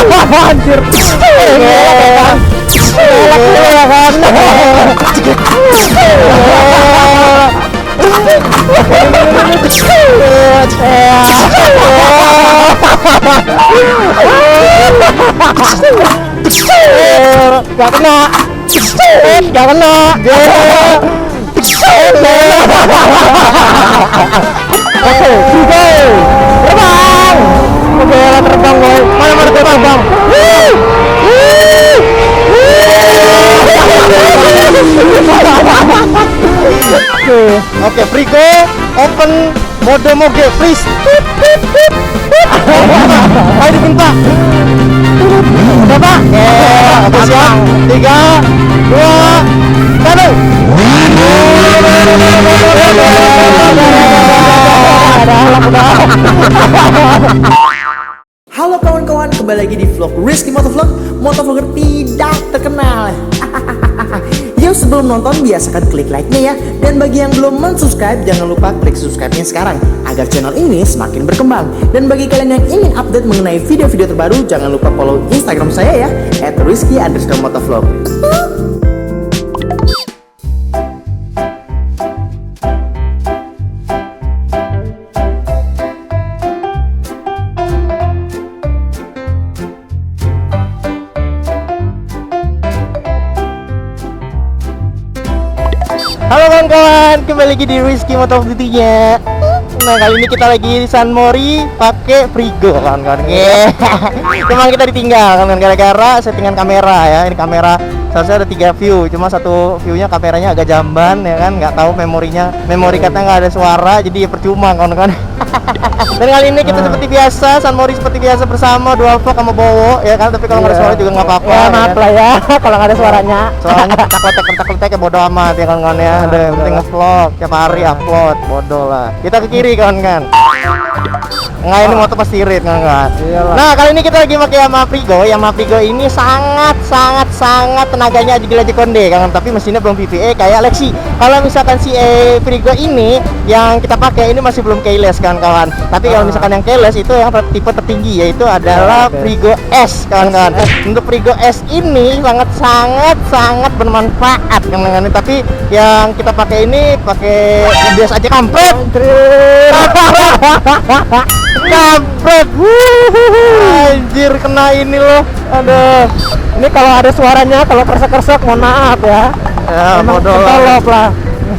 Anjir. Elak kan. Gak kena. Gak kena. Oke, terbang. Oke, terbang boy. Mana terbang bang? Oke, Frigo, open mode moge, please. Ayo diminta. Udah pak? Oke, siap. 3, 2, 1. Halo kawan-kawan, kembali lagi di vlog Rizky Motovlog, motovlogger tidak terkenal. Yuk sebelum nonton biasakan klik like-nya ya. Dan bagi yang belum mensubscribe, jangan lupa klik subscribe-nya sekarang agar channel ini semakin berkembang. Dan bagi kalian yang ingin update mengenai video-video terbaru, jangan lupa follow Instagram saya ya, @rizky_motovlog. Halo kawan-kawan, kembali lagi di Rizky Motovlog-nya. Nah, kali ini kita lagi di San Mori pakai Frigo kawan-kawan. Cuma kita ditinggal kan gara-gara settingan kamera ya. Ini kamera seharusnya ada 3 view, cuma satu view-nya kameranya agak jamban ya kan, nggak tahu memori katanya nggak ada suara, jadi ya percuma kawan-kawan. Dan kali ini kita seperti biasa, San Mori seperti biasa bersama Dualvlog sama Bowo ya kan, tapi kalau nggak ada suara juga nggak apa-apa. Ya, maaf lah ya kalau nggak ada suaranya. Soalnya tak ya bodo amat ya kawan-kawan ya. Ada yang penting nge-vlog tiap hari upload, bodoh lah. Kita ke kiri kawan-kawan. Nggak, ini motor pasti irit kan. Nah, kali ini kita lagi pakai Yamaha Frigo. Yamaha Frigo ini sangat tenaganya gila-gila konde kan, tapi mesinnya belum VVA kayak Lexi. Kalau misalkan si Frigo ini yang kita pakai ini masih belum keyless kan kawan. Tapi kalau misalkan yang keyless itu yang tipe tertinggi, yaitu adalah Frigo S kawan-kawan. Untuk Frigo S ini sangat bermanfaat kan. Tapi yang kita pakai ini pakai biasa aja, kampret. Kampret. Anjir, kena ini loh. Aduh. Ini kalau ada suaranya, kalau kersek-kersek mohon maaf ya. Ya, bodoh lah.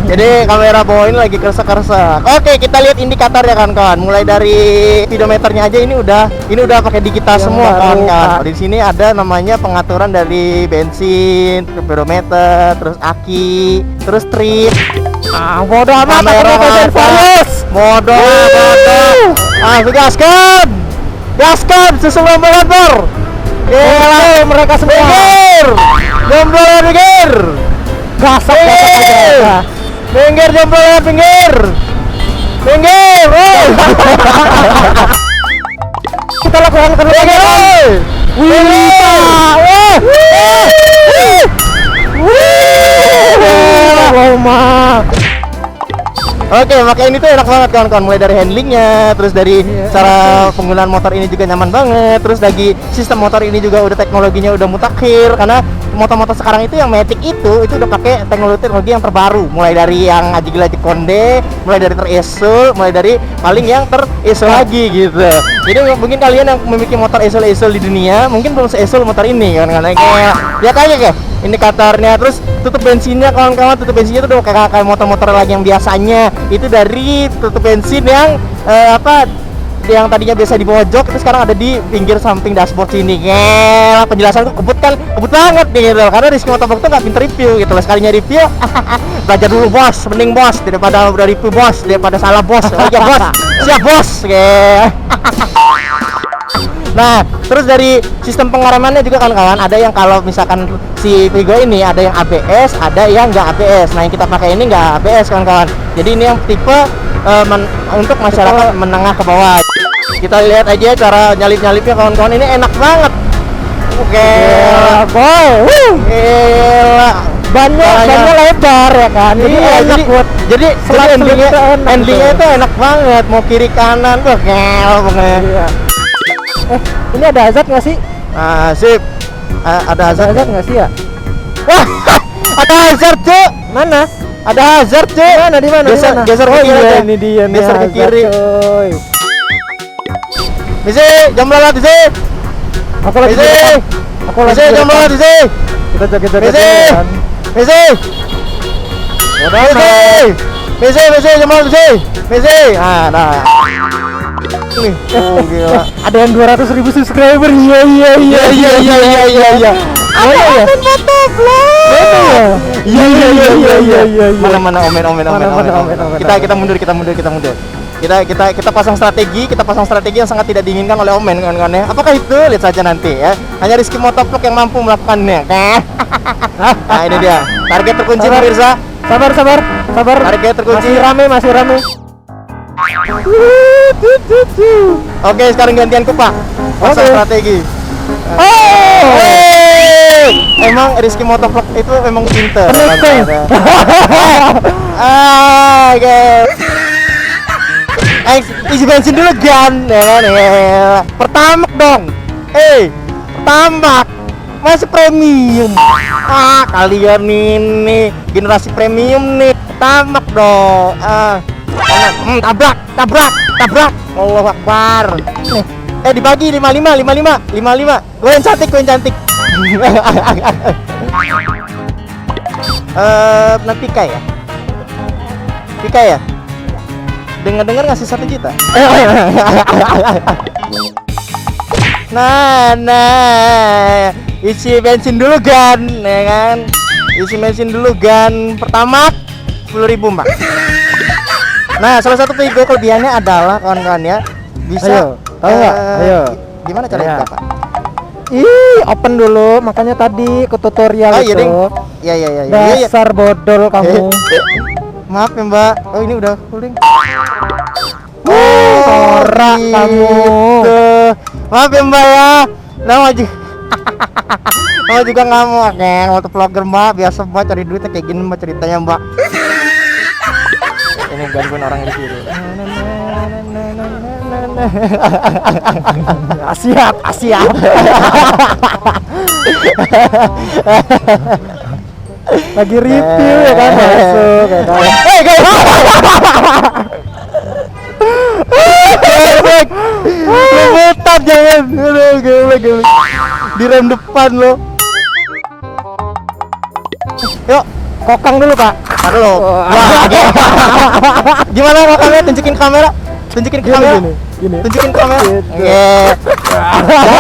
Jadi kamera bawah ini lagi kersek-kersek. Oke, kita lihat indikator ya kawan-kawan. Mulai dari speedometernya aja ini udah pakai digital semua kawan-kawan. Di sini ada namanya pengaturan dari bensin, speedometer, terus aki, terus trip. Bodoh amat, kamera bodoh. Gaskan sesuai motor. Gila, mereka semua. Pinggir. Gasak aja. Pinggir. Kita lakukan keroyokan. Oke, makanya ini tuh enak banget kawan-kawan. Mulai dari handlingnya, terus dari cara penggunaan motor ini juga nyaman banget. Terus lagi sistem motor ini juga udah teknologinya udah mutakhir, karena motor-motor sekarang itu yang Matic itu udah pakai teknologi yang terbaru. Mulai dari yang aji konde, mulai dari teresul, mulai dari paling yang teresul lagi gitu. Jadi mungkin kalian yang memiliki motor esul di dunia mungkin belum seesul motor ini kan, kayak lihat aja kayak indikatornya, terus tutup bensinnya kawan-kawan. Tutup bensinnya itu udah kayak motor-motor lagi yang biasanya. Itu dari tutup bensin yang yang tadinya biasa di pojok itu sekarang ada di pinggir samping dashboard sini. Gila, penjelasanku kebut banget nih gitu. Karena Rizky Motovlog tuh nggak pinter review gitu loh. Sekalinya review belajar dulu bos, mending bos daripada udah review bos, daripada salah bos. Oke bos, siap bos. Nah, terus dari sistem pengeremannya juga kawan-kawan, ada yang kalau misalkan si Frigo ini ada yang ABS, ada yang nggak ABS. Nah, yang kita pakai ini nggak ABS kawan-kawan. Jadi ini yang tipe untuk masyarakat menengah ke bawah. Kita lihat aja cara nyalip-nyalipnya kawan-kawan, ini enak banget. Oke, boy. Gila. Bannya lebar ya kan. Jadi handlingnya itu enak banget. Mau kiri kanan tuh gel pokoknya. Ini ada azab nggak sih? Sip. Ada hazard nggak sih ya? Wah, ada hazard Cuk. Mana? Ada hazard Cuk. Mana di mana? Geser ke kiri aja. Ini dia nih. Geser ke kiri. Coy. Bisi, jam lalat Bisi. Aku lagi. Bisi. Aku lagi. Bisi, jam lalat Bisi. Kita joget-joget. Bisi. Bisi. Bisi, jam lalat Bisi. Bisi. Nah. Nih. Oh, gila. Ada yang 200.000 subscriber. Iya. Mana ya? Iya. Mana omen. Kita mundur. Kita pasang strategi yang sangat tidak diinginkan oleh omen kan ya. Apakah itu? Lihat saja nanti ya. Hanya Rizky Motovlog yang mampu melakukannya. Nah, ini dia. Target terkunci pemirsa. Sabar. Target terkunci. Masih rame. Oke, sekarang gantianku, Pak. Pasang Oke. strategi. Emang Rizky Motovlog itu memang pinter. Guys. Isi bensin dulu Gan, ya kan? Pertamax dong. Pertamax masih premium. Kalian ini generasi premium nih. Pertamax dong. Tabrak. Allahu Akbar. Dibagi 55. Gue yang cantik. Pika ya? Dengar ngasih 1 juta. Nah, isi bensin dulu Gan, ya kan? Isi bensin dulu Gan. Pertama 10.000 Mbak. Nah, salah satu Frigo kelebihannya adalah kawan-kawan ya, bisa Tahu nggak? Ayo. Gimana cara buka, Pak? Open dulu. Makanya tadi ke tutorial Iya, itu. Ding. Iya. Dasar bodol kamu. Maaf ya Mbak. Oh, ini udah full Ding. Norak kamu. Maaf ya Mbak ya. Nama juga ngamuk kan, motovlogger Mbak, biasa Mbak cari duitnya kayak gini Mbak ceritanya Mbak. Ini gangguin orang di kiri. Siap. Lagi review ya kan, masuk ya kan. Lemetan jangan. Gila. Di rem depan lo. Yuk, Kokang dulu Pak. taruh lo. Wah, gimana kokangnya? Tunjukin kamera. Tunjukin ke kamera. Gini. Tunjukin ke kamera. Gitu. Jangan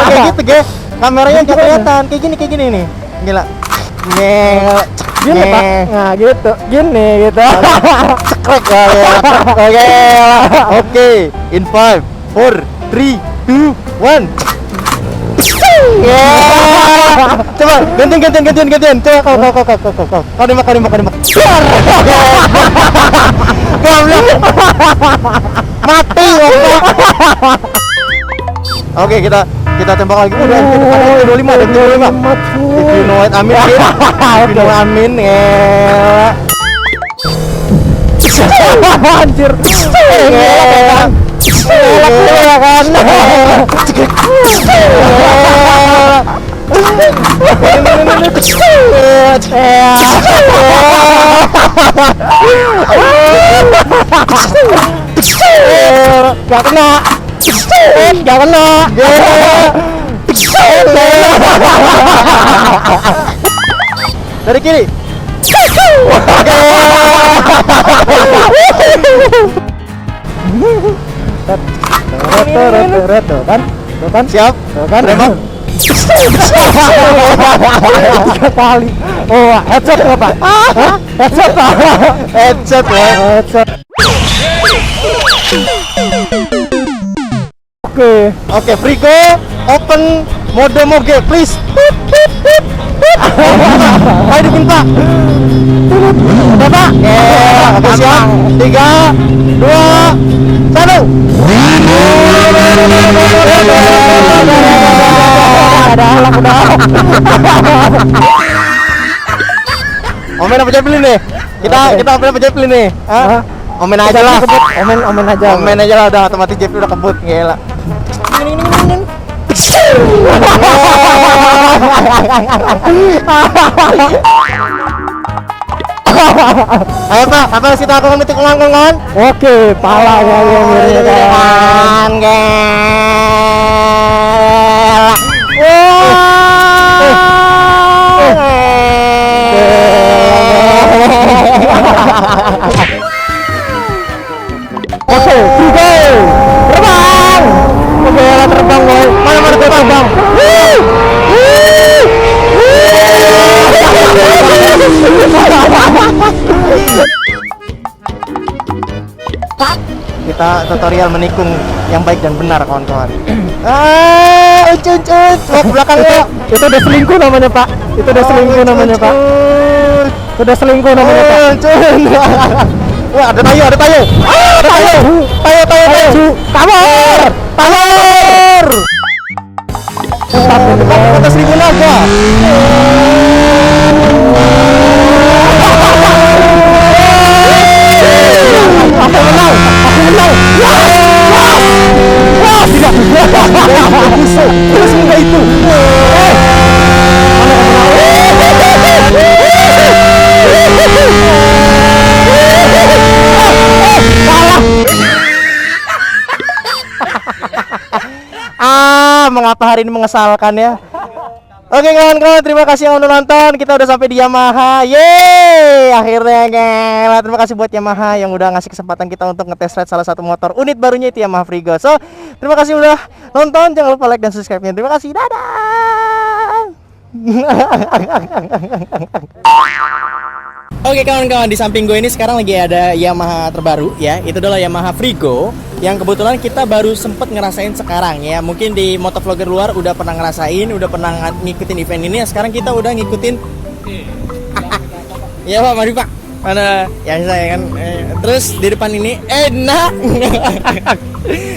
kayak gitu, Ge. Kameranya nggak kelihatan. Kayak gini nih. Gila. Gini Pak. Nah, gitu. Gini gitu. Cekrek Oke. In 5, 4, 3, 2, 1. Coba gantian. Coba kau nembak. Mati. Oke, kita tembak lagi. Udah 25. If you know it, amin. If you know it, amin. Anjir. Elak kan. Gak kena. Dari kiri. Tuh kan? Siap. Kan? Tembak. 3 kali. Oh, headshot ya Pak? Headshot Pak? Headshot ya. Headshot. Oke, Frigo, open mode moge, please. Ayo bikin Pak. Udah Pak. Oke, siap. 3, 2, 1. Udah. Omen apa jadi beli nih? Kita omen apa jadi beli nih? Hah? Omen aja lah. Omen aja. Omen aja lah, udah otomatis JP udah kebut, gila. Ayo Pak, apa sih aku ngomong kawan? Oke, pala yang ini kan. Oke, tiga. Terbang. Oke, terbang boy. Mana terbang? Kita tutorial menikung yang baik dan benar kawan-kawan. Ucut, ke belakang Pak. Itu udah selingkuh namanya Pak. Itu udah selingkuh namanya Pak. Udah selingkuh namanya Pak. Wah, ada tayo. Tayo. Kabur. Atas ribu naga. Aku menang. Wah, tidak. Terus enggak itu. Mengapa hari ini mengesalkan ya? Oke kawan-kawan, terima kasih yang udah nonton. Kita udah sampai di Yamaha. Yeay, akhirnya gila. Terima kasih buat Yamaha yang udah ngasih kesempatan kita untuk ngetes ride salah satu motor unit barunya itu Yamaha Frigo. So, terima kasih udah nonton. Jangan lupa like dan subscribe-nya. Terima kasih. Dadah. Oke kawan-kawan, di samping gue ini sekarang lagi ada Yamaha terbaru ya. Itu adalah Yamaha Frigo yang kebetulan kita baru sempet ngerasain sekarang ya. Mungkin di motovlogger luar udah pernah ngerasain, udah pernah ngikutin event ini ya. Sekarang kita udah ngikutin. Ya Pak, mari Pak. Mana ya saya kan. Terus di depan ini enak.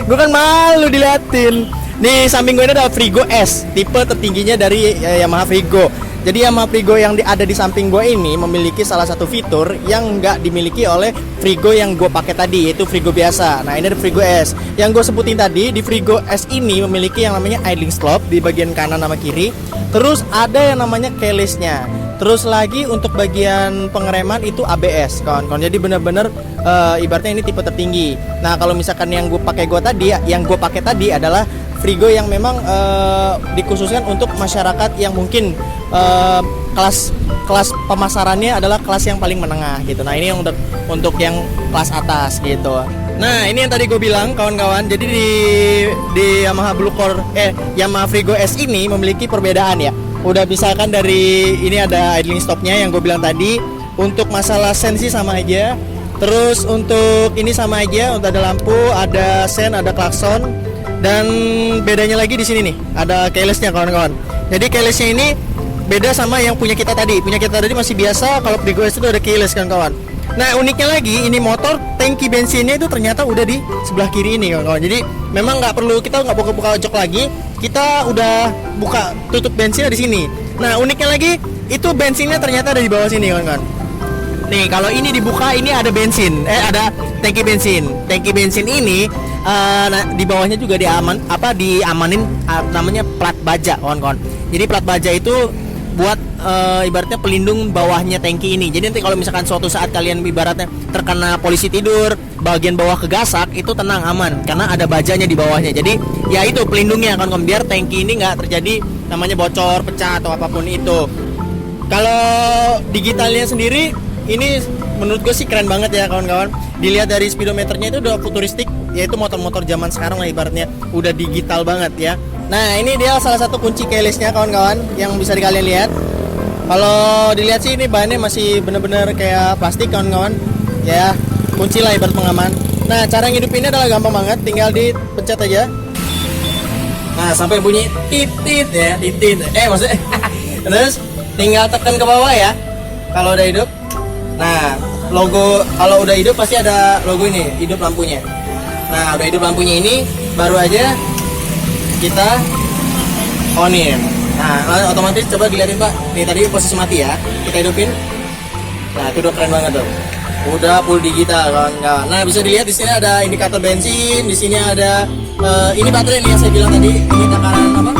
Gue kan malu diliatin. Di samping gue ini ada Frigo S, tipe tertingginya dari Yamaha Frigo. Jadi Yamaha Frigo yang ada di samping gue ini memiliki salah satu fitur yang nggak dimiliki oleh Frigo yang gue pakai tadi, yaitu Frigo biasa. Nah ini ada Frigo S. Yang gue sebutin tadi, di Frigo S ini memiliki yang namanya idling slope di bagian kanan sama kiri. Terus ada yang namanya keyless-nya. Terus lagi untuk bagian pengereman itu ABS, kawan-kawan. Jadi benar-benar ibaratnya ini tipe tertinggi. Nah kalau misalkan yang gue pakai tadi adalah Frigo yang memang dikhususkan untuk masyarakat yang mungkin kelas pemasarannya adalah kelas yang paling menengah gitu. Nah ini yang untuk yang kelas atas gitu. Nah ini yang tadi gue bilang kawan-kawan. Jadi di Yamaha Yamaha Frigo S ini memiliki perbedaan ya. Udah misalkan dari ini ada idling stopnya yang gue bilang tadi. Untuk masalah sensi sama aja. Terus untuk ini sama aja. Untuk ada lampu, ada sen, ada klakson. Dan bedanya lagi di sini nih, ada keyless-nya kawan-kawan. Jadi keyless-nya ini beda sama yang punya kita tadi. Punya kita tadi masih biasa, kalau Frigo S itu ada keyless kawan-kawan. Nah uniknya lagi, ini motor tangki bensinnya itu ternyata udah di sebelah kiri ini kawan-kawan. Jadi memang kita nggak buka-buka jok lagi, kita udah buka tutup bensinnya di sini. Nah uniknya lagi, itu bensinnya ternyata ada di bawah sini kawan-kawan. Nih kalau ini dibuka, ini ada bensin, ada tangki bensin. Tangki bensin ini di bawahnya juga diamanin namanya plat baja kawan-kawan. Jadi plat baja itu buat ibaratnya pelindung bawahnya tangki ini. Jadi nanti kalau misalkan suatu saat kalian ibaratnya terkena polisi tidur, bagian bawah kegasak, itu tenang, aman karena ada bajanya di bawahnya. Jadi ya itu pelindungnya kawan-kawan, biar tangki ini nggak terjadi namanya bocor, pecah atau apapun itu. Kalau digitalnya sendiri ini menurut gue sih keren banget ya kawan-kawan. Dilihat dari speedometernya itu udah futuristik, yaitu motor-motor zaman sekarang lah ibaratnya, udah digital banget ya. Nah ini dia salah satu kunci keyless-nya kawan-kawan yang bisa kalian lihat. Kalau dilihat sih ini bahannya masih bener-bener kayak plastik kawan-kawan ya, kunci lah ibarat pengaman. Nah cara ngidupinnya adalah gampang banget, tinggal dipencet aja. Nah sampai bunyi titit ya, titit. Maksudnya terus tinggal tekan ke bawah ya kalau udah hidup. Nah logo kalau udah hidup pasti ada logo ini, hidup lampunya. Nah udah hidup lampunya ini baru aja kita onin. Nah otomatis coba dilihatin Pak, nih tadi posisi mati ya, kita hidupin. Nah itu udah keren banget tuh, udah full digital kawan-kawan. Nah bisa dilihat di sini ada indikator bensin, di sini ada ini baterai nih yang saya bilang tadi, ini takaran apa?